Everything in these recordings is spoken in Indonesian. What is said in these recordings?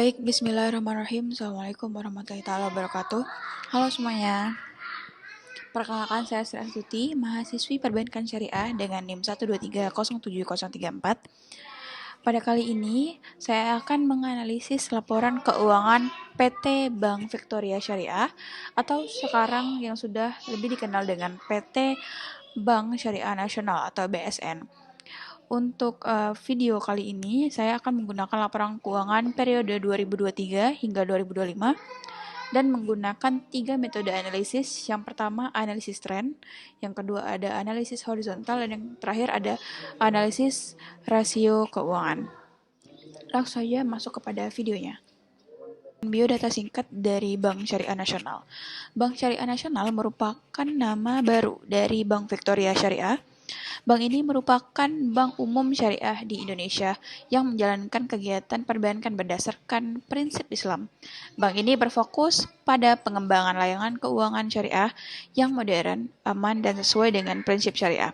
Baik, bismillahirrahmanirrahim. Assalamualaikum warahmatullahi wabarakatuh. Halo semuanya. Perkenalkan, saya Sri Astuti, mahasiswi Perbankan Syariah dengan NIM 123070034. Pada kali ini, saya akan menganalisis laporan keuangan PT Bank Victoria Syariah atau sekarang yang sudah lebih dikenal dengan PT Bank Syariah Nasional atau BSN. Untuk video kali ini, saya akan menggunakan laporan keuangan periode 2023 hingga 2025 dan menggunakan 3 metode analisis. Yang pertama, analisis tren. Yang kedua, ada analisis horizontal. Dan yang terakhir, ada analisis rasio keuangan. Langsung saja masuk kepada videonya. Biodata singkat dari Bank Syariah Nasional. Bank Syariah Nasional merupakan nama baru dari Bank Victoria Syariah. Bank ini merupakan bank umum syariah di Indonesia yang menjalankan kegiatan perbankan berdasarkan prinsip Islam. Bank ini berfokus pada pengembangan layanan keuangan syariah yang modern, aman, dan sesuai dengan prinsip syariah.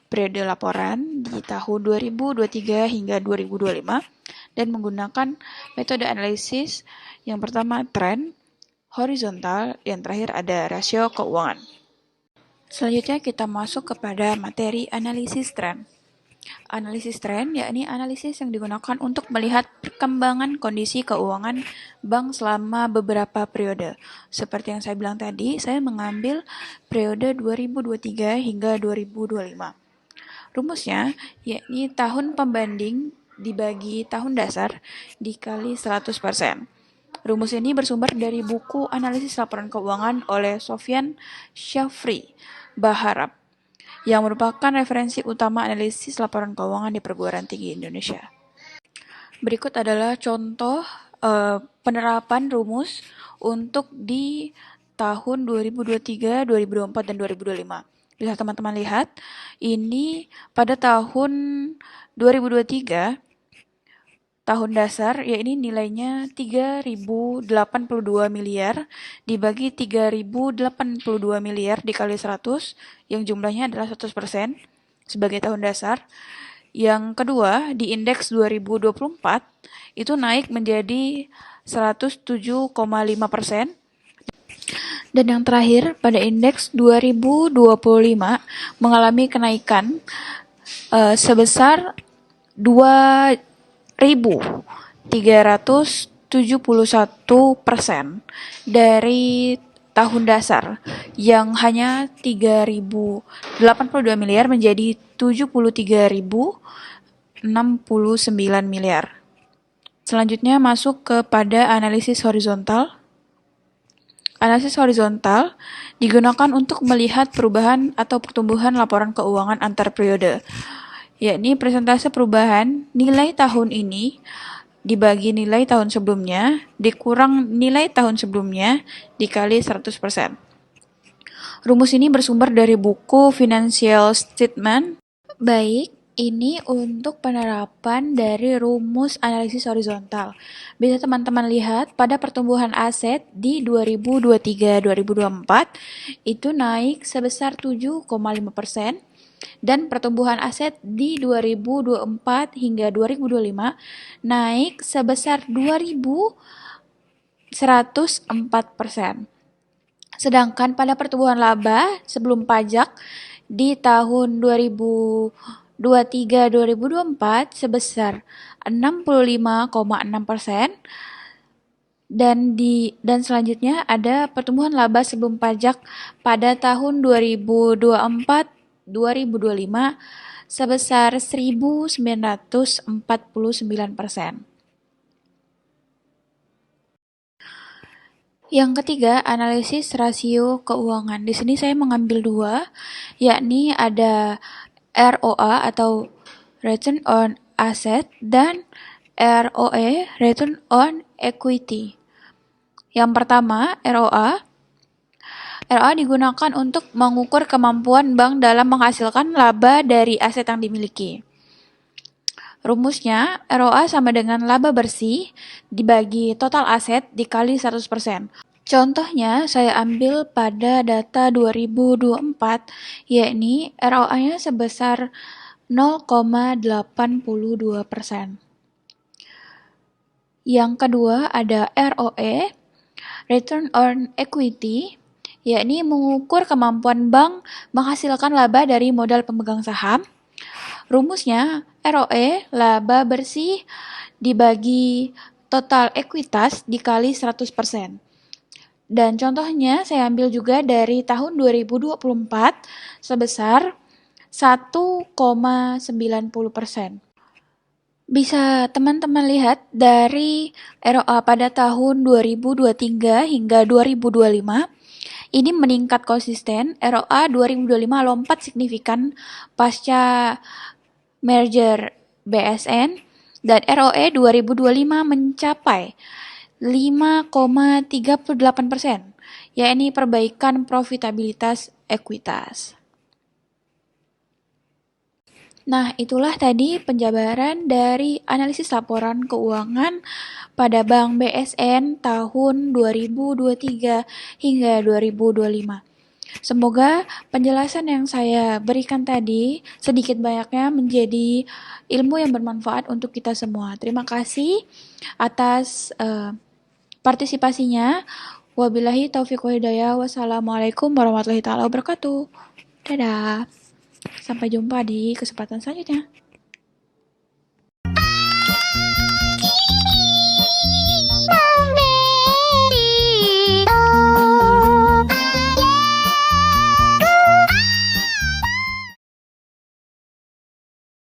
Periode laporan di tahun 2023 hingga 2025 dan menggunakan metode analisis yang pertama tren, horizontal, yang terakhir ada rasio keuangan. Selanjutnya kita masuk kepada materi analisis tren. Analisis tren yakni analisis yang digunakan untuk melihat perkembangan kondisi keuangan bank selama beberapa periode. Seperti yang saya bilang tadi, saya mengambil periode 2023 hingga 2025. Rumusnya yakni tahun pembanding dibagi tahun dasar dikali 100%. Rumus ini bersumber dari buku analisis laporan keuangan oleh Sofyan Syafri Baharab, yang merupakan referensi utama analisis laporan keuangan di perguruan tinggi Indonesia. Berikut adalah contoh penerapan rumus untuk di tahun 2023, 2024, dan 2025. Bisa teman-teman lihat, ini pada tahun 2023, tahun dasar, yakni nilainya 3.082 miliar dibagi 3.082 miliar dikali 100, yang jumlahnya adalah 100% sebagai tahun dasar. Yang kedua, di indeks 2024, itu naik menjadi 107,5%. Dan yang terakhir, pada indeks 2025 mengalami kenaikan sebesar 2.371% dari tahun dasar yang hanya 3.082 miliar menjadi 73.069 miliar. Selanjutnya masuk kepada analisis horizontal. Analisis horizontal digunakan untuk melihat perubahan atau pertumbuhan laporan keuangan antar periode, yakni persentase perubahan nilai tahun ini dibagi nilai tahun sebelumnya dikurang nilai tahun sebelumnya dikali 100%. Rumus ini bersumber dari buku Financial Statement. Baik, ini untuk penerapan dari rumus analisis horizontal. Bisa teman-teman lihat pada pertumbuhan aset di 2023-2024 itu naik sebesar 7,5%. Dan pertumbuhan aset di 2024 hingga 2025 naik sebesar 2.104%. Sedangkan pada pertumbuhan laba sebelum pajak di tahun 2023-2024 sebesar 65,6%. Dan selanjutnya ada pertumbuhan laba sebelum pajak pada tahun 2024-2025 sebesar 1.949%. Yang ketiga, analisis rasio keuangan. Di sini saya mengambil dua, yakni ada ROA atau Return on Asset dan ROE, Return on Equity. Yang pertama, ROA. ROA digunakan untuk mengukur kemampuan bank dalam menghasilkan laba dari aset yang dimiliki. Rumusnya, ROA sama dengan laba bersih dibagi total aset dikali 100%. Contohnya, saya ambil pada data 2024, yakni ROA-nya sebesar 0,82%. Yang kedua ada ROE, Return on Equity, yakni mengukur kemampuan bank menghasilkan laba dari modal pemegang saham. Rumusnya ROE, laba bersih dibagi total ekuitas dikali 100%. Dan contohnya saya ambil juga dari tahun 2024 sebesar 1,90%. Bisa teman-teman lihat dari ROA pada tahun 2023 hingga 2025, ini meningkat konsisten. ROA 2025 lompat signifikan pasca merger BSN, dan ROE 2025 mencapai 5,38%, yakni perbaikan profitabilitas ekuitas. Nah, itulah tadi penjabaran dari analisis laporan keuangan pada Bank BSN tahun 2023 hingga 2025. Semoga penjelasan yang saya berikan tadi sedikit banyaknya menjadi ilmu yang bermanfaat untuk kita semua. Terima kasih atas partisipasinya. Wabillahi taufiq wa hidayah. Wassalamualaikum warahmatullahi wabarakatuh. Dadah. Sampai jumpa di kesempatan selanjutnya.